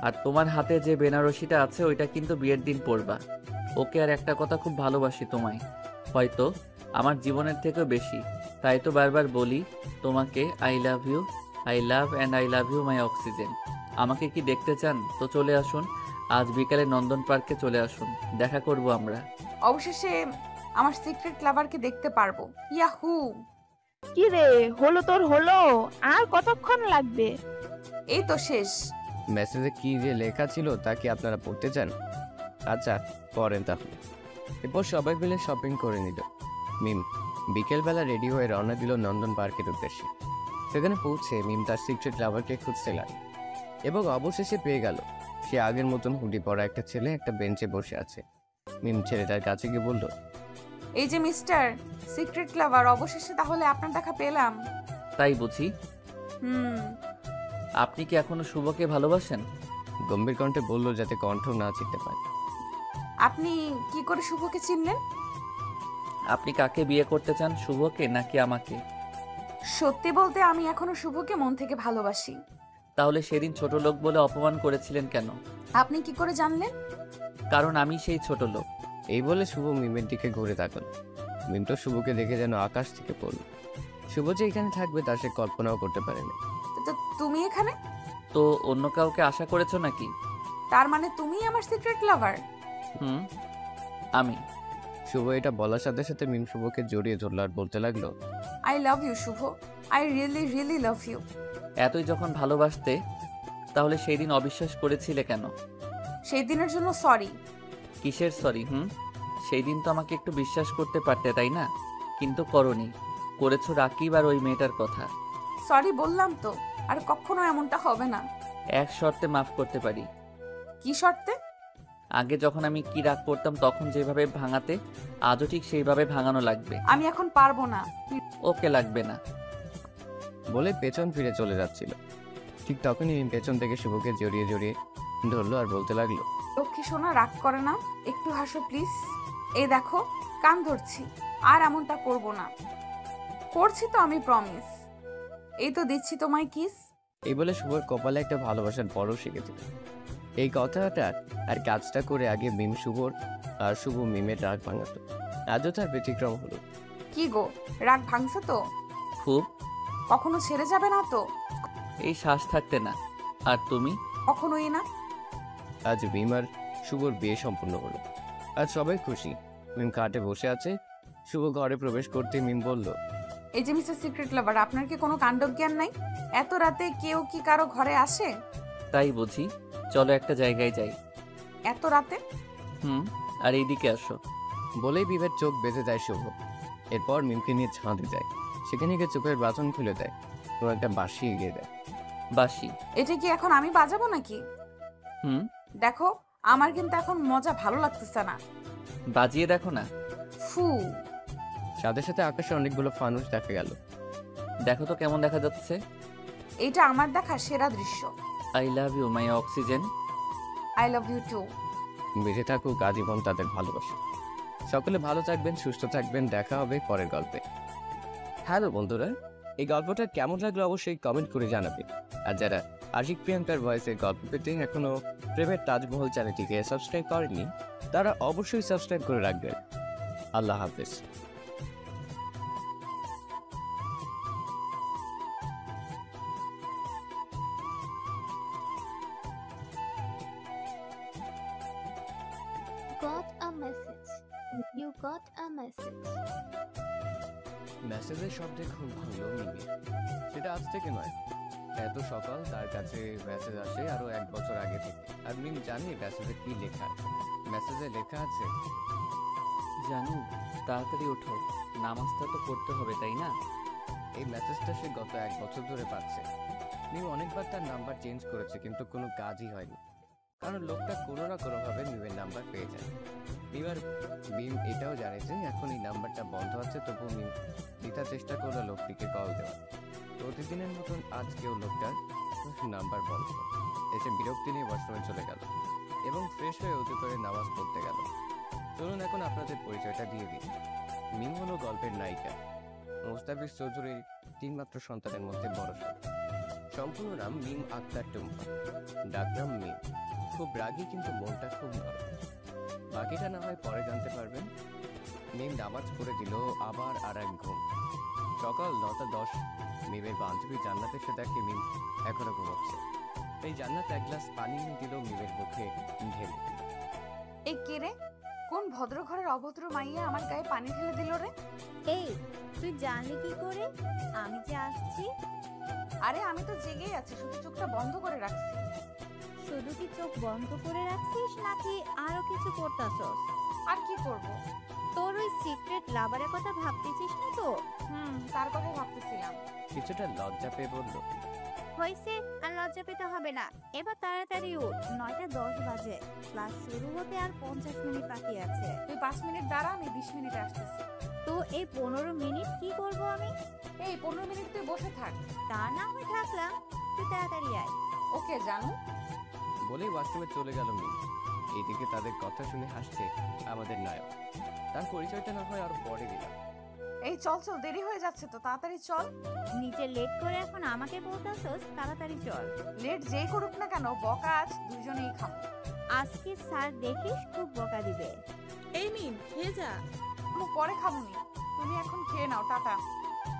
আর তোমার হাতে যে বেনারসিটা আছে ওইটা কিন্তু বিয়ের দিন পরবা। ওকে আর একটা কথা, খুব ভালোবাসি তোমায়, হয়তো আমার জীবনের থেকেও বেশি। তাই তো বারবার বলি তোমাকে I love you, I love and I love you my oxygen. আমাকে কি দেখতে চান তো চলে আসুন, আজ বিকালে নন্দন পার্কে চলে আসুন, দেখা করব আমরা। অবশেষে আমার সিক্রেট লাভারকে দেখতে পারবো। ইয়াহু! কি রে, হলো তোর হলো? আর কতক্ষণ লাগবে? এই তো শেষ। মেসেজে কি যে লেখা ছিল তা কি আপনারা পড়তে চান? আচ্ছা, পড়েন তাহলে। এরপর সবাই মিলে শপিং করে নিল। মিম বিকেলবেলা রেডি হয়ে রওনা দিল নন্দন পার্কের উদ্দেশ্যে। সেখানে পৌঁছে মিম তার সিক্রেট লাভারকে খুঁজতে লাগল এবং অবশেষে পেয়ে গেল। সে আগের মতন হুডি পরা একটা ছেলে একটা বেঞ্চে বসে আছে। মিম ছেলেটার কাছে গিয়ে বলল, এই যে মিস্টার সিক্রেট লাভার, অবশেষে তাহলে আপনার দেখা পেলাম। তাই বুঝি? হুম। আপনি কি এখনো শুভকে ভালোবাসেন? গম্ভীর কণ্ঠে বলল যাতে কণ্ঠ না চিনতে পারে। আপনি কি করে শুভকে চিনলেন? আপনি কাকে বিয়ে করতে চান, শুভকে নাকি আমাকে? সত্যি বলতে আমি এখনো শুভকে মন থেকে ভালোবাসি। তাহলে সেদিন ছোট লোক বলে অপমান করেছিলেন কেন? আপনি কি করে জানলেন? কারণ আমি সেই ছোট লোক। এই বলে শুভ মিমের দিকে ঘুরে তাকাল। মিম তো শুভকে দেখে যেন আকাশ থেকে পড়ল। শুভ যে এখানে থাকবে তা সে কল্পনাও করতে পারেনি। তো তুমি এখানে? তো অন্য কাউকে আশা করেছো নাকি? তার মানে তুমি আমার সিক্রেট লাভার? হুম, আমি। শুভ এটা বলার সাথে সাথে মিম শুভকে জড়িয়ে ধরল আর বলতে লাগলো, I love you Shubho, I really really love you. এতই যখন ভালোবাসতে তাহলে সেই দিন অবিশ্বাস করেছিলে কেন? সেই দিনের জন্য সরি। কিসের সরি? সেই দিন তো আমাকে একটু বিশ্বাস করতে পারতে, তাই না? কিন্তু করনি, করেছো রাকিব আর ওই মেয়েটার কথা। সরি বললাম তো, আর কখনো এমনটা হবে না। এক শর্তে মাফ করতে পারি। কি শর্তে? আগে যখন আমি কি রাগ করতাম তখন যেভাবে ভাঙাতে, আজও ঠিক সেইভাবে ভাঙানো লাগবে। আমি এখন পারবো না। ওকে, লাগবে না। বলে পেছন ফিরে চলে যাচ্ছিল। ঠিক তখনই মিম পেছন থেকে শুভকে জড়িয়ে জড়িয়ে ধরলো আর বলতে লাগলো, লক্ষ্মী সোনা, রাগ করে না, একটু হাসো প্লিজ। এই দেখো, কান ধরছি, আর এমনটা করব না। করছি তো আমি, প্রমিস। এই তো দিচ্ছি তোমায় কিস। এই বলে শুভর কপালে একটা ভালোবাসার বড় শিখে দিল। এই কথাটা আর কাজটা করে আগে মিম শুভর আর শুভ মিমের রাগ ভাঙাতো। আজও তার ব্যতিক্রম হলো। কি গো, রাগ ভাঙছে তো? খুব। কখনো ছেড়ে যাবে না তো? এই শ্বাস থাকতে না। আর তুমি? কখনোই না। আজ মিম আর শুভর বিয়ে সম্পূর্ণ হলো। আজ সবাই খুশি। মিম খাটে বসে আছে। শুভ ঘরে প্রবেশ করতে মিম বলল, এই যে মিস্টার সিক্রেট লাভার, আপনার কি কোনো কাণ্ডজ্ঞান নাই? এত রাতে কেউ কি কারো ঘরে আসে? তাই বুঝি? চলো একটা জায়গায় যাই। এত রাতে? আর এইদিকে আসো। বলেই মিমের চোখ বেঁধে দেয় শুভ। এরপর মিমকে নিয়ে ছাদে যায়। সেখানে গিয়ে চোখের বাঁধন খুলে দেয় এবং একটা বাঁশি এগিয়ে দেয়। বাঁশি? এটা কি এখন আমি বাজাবো নাকি? দেখো, আমার কিন্তু এখন মজা ভালো লাগতেছে না। বাজিয়ে দেখো না। ফু। সাথে সাথে আকাশে অনেকগুলো ফানুস দেখা গেল। দেখো তো কেমন দেখা যাচ্ছে। এইটা আমার দেখা সেরা দৃশ্য। I love you my oxygen. I love you too. বেঁচে থাকুক আজীবন তাদের ভালোবাসা। সকলে ভালো থাকবেন, সুস্থ থাকবেন। দেখা হবে পরের গল্পে। হ্যালো বন্ধুরা, এই গল্পটা কেমন লাগলো অবশ্যই কমেন্ট করে জানাবেন। আর যারা আশিক প্রিয়াঙ্কার ভয়েসের গল্প পেতে এখনো প্রেমের তাজমহল চ্যানেলটিকে সাবস্ক্রাইব করেননি, তারা অবশ্যই সাবস্ক্রাইব করে রাখবেন। আল্লাহ হাফেজ। Got a message. You got a message. মেসেজের শব্দে খুব ভালো মিমি। সেটা আজ থেকে নয়, এত সকাল তার কাছে মেসেজ আসে আরো 1 বছর আগে থেকে। আর মিম জানি মেসেজে কি লেখা আছে। মেসেজে লেখা আছে, জানু তাড়াতাড়ি ওঠো, নামাজটা তো পড়তে হবে, তাই না? এই মেসেজটা সে গত 1 বছর ধরে পাচ্ছে। মিম অনেকবার তার নাম্বার চেঞ্জ করেছে কিন্তু কোনো কাজই হয়নি, কারণ লোকটা কোনো না কোনোভাবে মিমের নাম্বার পেয়ে যায়। মিম এটাও জানে যে এখন এই নাম্বারটা বন্ধ আছে, তবু মিম দ্বিতীয় চেষ্টা করলো লোকটিকে কল দেওয়ার। প্রতিদিনের মতন আজকেও লোকটার নাম্বার বন্ধ। এসে বিরক্তি নিয়ে ওয়াশরুমে চলে গেল এবং ফ্রেশ হয়ে উঠে করে নামাজ পড়তে গেল। চলুন এখন আপনাদের পরিচয়টা দিয়ে দিই। মিম হলো গল্পের নায়িকা, মোস্তাফিজ চৌধুরীর 3 মাত্র সন্তানের মধ্যে বড় সন্তান। সম্পূর্ণ নাম মিম আক্তার টুম্পা, ডাকনাম মিম। খুব রাগী কিন্তু মনটা খুব নরম। বাকিটা না হয় পরে জানতে পারবেন। মিম নামাজ পড়ে দিল আবার আর এক ঘুম। সকাল 9:10। মিমের বান্ধবী জান্নাত এসে দেখে মিম এখনো ঘুমোচ্ছে। এই জান্নাত এক গ্লাস পানি এনে দিল মিমের মুখে ঢেলে। এই কে রে? কোন ভদ্র ঘরের অভদ্র মাইয়া আমার গায়ে পানি ঢেলে দিল রে? এই তুই জানলি কি করে আমি যে আসছি? আরে আমি তো জেগেই আছি, শুধু চোখটা বন্ধ করে রাখছি। শুধু কি চোখ বন্ধ করে রাখছিস নাকি আরো কিছু করতাছস? আর কি করব? তোর ওই সিক্রেট লাভারের কথা ভাবতেছিস না তো? তার কথা ভাবতেছিলাম। কিছুটা লজ্জা পেয়ে বলল, হয়েছে, আর লজ্জা পেতে হবে না। এবার তাড়াতাড়ি উঠ, 9:10 বাজে। ক্লাস শুরু হতে আর 50 মিনিট বাকি আছে। তুই 5 মিনিট দাঁড়া, আমি 20 মিনিটে আসতেছি। তো এই 15 মিনিট কি করব আমি? এই 15 মিনিট তুই বসে থাক। তা না হয় থাকলাম, তুই তাড়াতাড়ি আয়। ওকে জানু। বলেই ওয়াশরুমে চলে গেল মিম। এইদিকে তাদের কথা শুনে হাসছে আমাদের নায়ক। তার পরিচয়টা না হয় আরো পরে দিলাম। এই চল চল, দেরি হয়ে যাচ্ছে তো, তাড়াতাড়ি চল। নিচে লেট করে এখন আমাকে বলতাছস তাড়াতাড়ি চল। লেট যেই করুক না কেন, বকা আজ দুজনেই খাবো। আজকে স্যার দেখিস খুব বকা দিবে। এই মিম খেয়ে যা। আমি পরে খাবনি, তুমি এখন খেয়ে নাও, টাটা।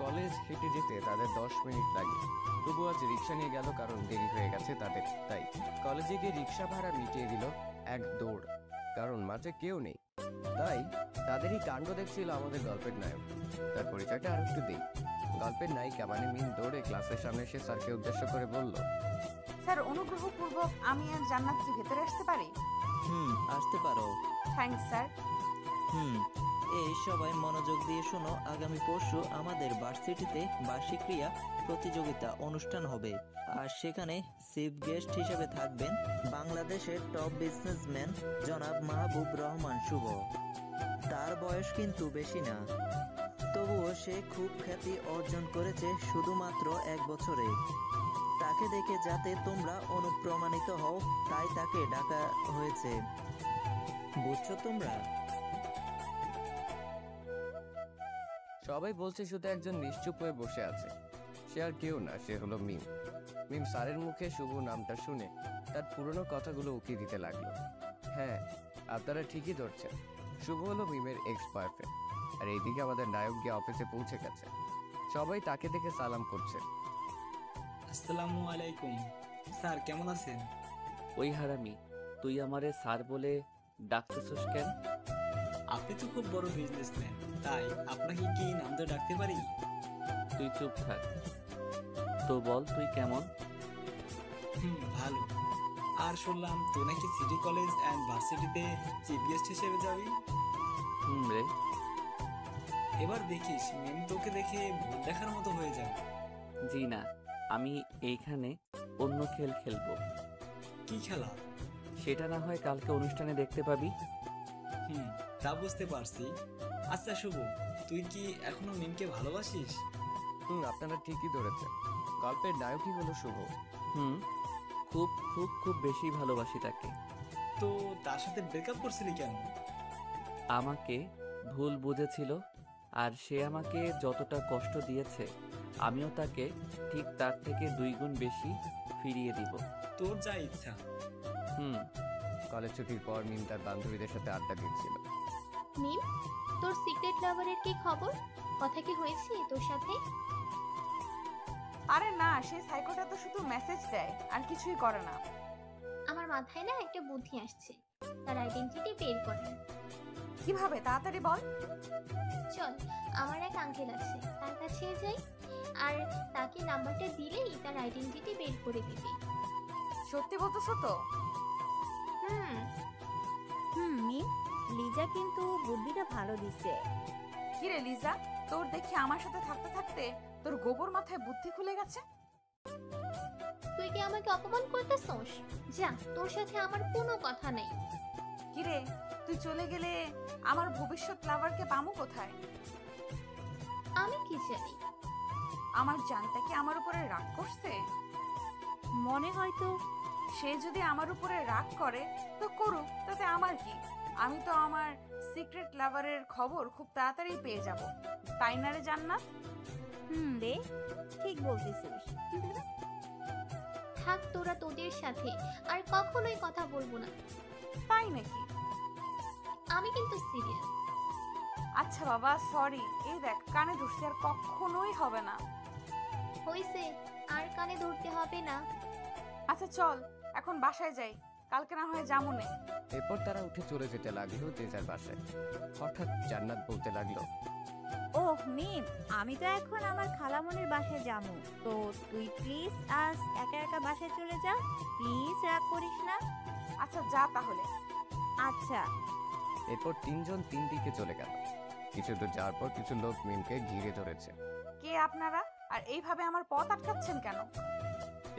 কলেজ হেঁটে যেতে তাদের 10 মিনিট লাগে। তবু আজ রিক্সা নিয়ে গেল কারণ দেরি হয়ে গেছে তাদের। তাই কলেজে গিয়ে রিক্সা ভাড়া মিটিয়ে দিল এক দৌড়, কারণ মাঠে কেউ নেই। তাই তাদেরই কাণ্ড দেখছিল আমাদের গল্পের নায়ক। তার পরিচয়টা আর একটু দিই। গল্পের নায়িকা মানে মিম দৌড়ে ক্লাসের সামনে এসে স্যারকে উদ্দেশ্য করে বলল, স্যার অনুগ্রহপূর্বক আমি আর জান্নাত কি ভেতরে আসতে পারি? আসতে পারো। Thanks sir. এই সবাই মনোযোগ দিয়ে শোনো, আগামী পরশু আমাদের ভার্সিটিতে বার্ষিক ক্রীড়া প্রতিযোগিতা অনুষ্ঠান হবে। আর সেখানে চিফ গেস্ট হিসেবে থাকবেন বাংলাদেশের টপ বিজনেসম্যান জনাব মাহবুব রহমান শুভ। তার বয়স কিন্তু বেশি না, তবুও সে খুব খ্যাতি অর্জন করেছে শুধুমাত্র 1 বছরে। তাকে দেখে যাতে তোমরা অনুপ্রাণিত হও, তাই তাকে ডাকা হয়েছে। বুঝছো তোমরা? সবাই বলছে শুধু একজন নিশ্চুপ হয়ে বসে আছে। সে আর কেউ না, সে হলো মিম। মিম স্যারের মুখে শুভ নামটা শুনে তার পুরনো কথাগুলো উকি দিতে লাগলো। হ্যাঁ, আপনারা ঠিকই ধরছেন, শুভ হলো মিমের এক্স বয়ফ্রেন্ড। আর এইদিকে আমাদের নায়ক গিয়ে অফিসে পৌঁছে গেছে। সবাই তাকে দেখে সালাম করছে। আসসালামু আলাইকুম স্যার, কেমন আছেন? ওই হারামি, তুই আমারে স্যার বলে ডাকতেছস কেন? আপনি তো খুব বড় বিজনেসম্যান, তাই আপনাকে কি নাম ধরে ডাকতে পারি? তুই চুপ থাক। তো বল তুই কেমন? ভালো। আর শুনলাম তুই নাকি সিটি কলেজ অ্যান্ড ভার্সিটিতে চিফ গেস্ট হিসেবে যাবি। রে, এবার দেখিস মেম তোকে দেখে ভূত দেখার মতো হয়ে যাবে। জি না, আমি এইখানে অন্য খেল খেলবো। কি খেলা? সেটা না হয় কালকে অনুষ্ঠানে দেখতে পাবি। তা বুঝতে পারছি। আচ্ছা শুভ, তুই কি এখনো মিমকে ভালোবাসিস? আপনারা ঠিকই ধরেছেন, গল্পের নায়কই হলো শুভ। খুব খুব খুব বেশি ভালোবাসি তাকে। তো তার সাথে ব্রেকআপ করছিলি কেন? আমাকে ভুল বুঝেছিল, আর সে আমাকে যতটা কষ্ট দিয়েছে আমিও তাকে ঠিক তার থেকে 2 গুণ বেশি ফিরিয়ে দিব। তোর যা ইচ্ছা। কলেজ ছুটির পর মিম তার বান্ধবীদের সাথে আড্ডা দিচ্ছিল। মিম, তোর সিক্রেট লাভারের কি খবর? কথা কি হয়েছে তোর সাথে? আরে না, সেই সাইকোটা তো শুধু মেসেজ দেয় আর কিছুই করে না। আমার মাথায় না একটা বুদ্ধি আসছে, তার আইডেন্টিটি বের করার। কিভাবে? তাড়াতাড়ি বল। চল, আমার এক আঙ্কেল আছে, তার কাছে যাই, আর তাকে নাম্বারটা দিলেই তার আইডেন্টিটি বের করে দিবে। সত্যি বলতেছো তো? মিম, লিজা কিন্তু বুদ্ধিটা ভালো দিছে। কিরে লিজা, তোর দেখি আমার সাথে থাকতে থাকতে তোর গোবর মাথায় বুদ্ধি খুলে গেছে। তুই কি আমাকে অপমান করতেছস? যা, তোর সাথে আমার কোনো কথা নেই। কিরে, তুই চলে গেলে আমার ভবিষ্যৎ লাভারকে পামু কোথায়? আমি কি জানি। আমার জানটা কি আমার উপরে রাগ করছে? মনে হয় তো। সে যদি আমার উপরে রাগ করে তো করুক, তাতে আমার কি? আমি তো আমার সিক্রেট লাভারের খবর খুব তাড়াতাড়ি পেয়ে যাব, তাই না রে জান্নাত? রে, ঠিক বলতেছিস। থাক তোরা তোদের সাথে, আর কখনোই কথা বলবো না। তাই নাকি? আমি কিন্তু সিরিয়াস। আচ্ছা বাবা, সরি। এই দেখ, কানে ধরছি, আর কখনোই হবে না। হইছে, আর কানে ধরতে হবে না। আচ্ছা চল, এখন বাসায় যাই, কালকে না হয় যামুনে। এরপর তারা উঠে চলে যেতে লাগলো যে যার বাসায়। হঠাৎ জান্নাত বলতে লাগলো, ওহ মিম, আমি তো এখন আমার খালামণির বাসায় যাবো, তো তুই প্লিজ আজ একা একা বাসায় চলে যা, প্লিজ রাগ করিস না। আচ্ছা যা তাহলে। আচ্ছা। এরপর তিনজন তিন দিকে চলে গেল। কিছু দূর যাওয়ার পর কিছু লোক মিমকে ঘিরে ধরেছে। কে আপনারা, আর এইভাবে আমার পথ আটকাচ্ছেন কেন?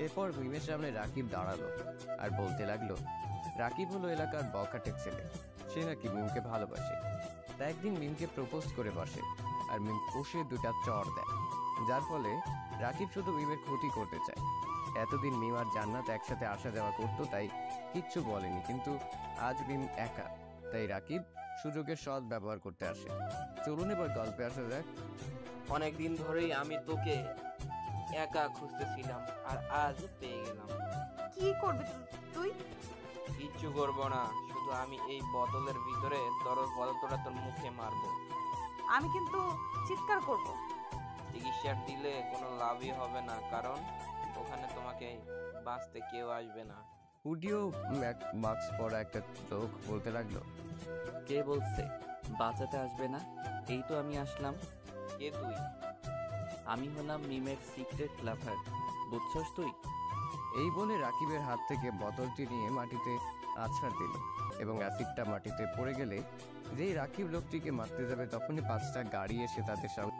এরপর মিমের সামনে রাকিব দাঁড়ালো আর বলতে লাগলো, রাকিব হলো এলাকার বখাটের ছেলে, সে নাকি মিমকে ভালোবাসে। তা একদিন মিমকে প্রপোজ করে বসে, আর মিম কষে দুটা চড় দেয়, যার ফলে রাকিব শুধু মিমের ক্ষতি করতে চায়। এতদিন মিম আর জান্নাত একসাথে আসা যাওয়া করতো, তাই কিচ্ছু বলেনি, কিন্তু আজ মিম একা, তাই রাকিব সুযোগের সৎ ব্যবহার করতে আসে। চলুন এবার গল্পে আসা যাক। অনেকদিন ধরেই আমি তোকে একা খুঁজতেছিলাম, আর আজ পেয়ে গেলাম। কি করবি তুই? কিচ্ছু করবো না, শুধু আমি এই বোতলের ভিতরে তরল পদার্থটা তোর মুখে মারবো। আমি কিন্তু চিৎকার করব। চিকিৎসা দিলে কোনো লাভই হবে না, কারণ ওখানে তোমাকে বাঁচতে কেউ আসবে না। হুডিও মাস্ক পরা একটা লোক বলতে লাগলো, কে বলছে বাঁচাতে আসবে না? এই তো আমি আসলাম। কে তুই? আমি হলাম মিমের সিক্রেট লাভার, বুঝছস তুই? এই বলে রাকিবের হাত থেকে বোতলটি নিয়ে মাটিতে আছড়া দিল, এবং অ্যাসিডটা মাটিতে পড়ে গেলে যেই রাকিব লোকটিকে মারতে যাবে তখনই 5টা গাড়ি এসে তাদের সামনে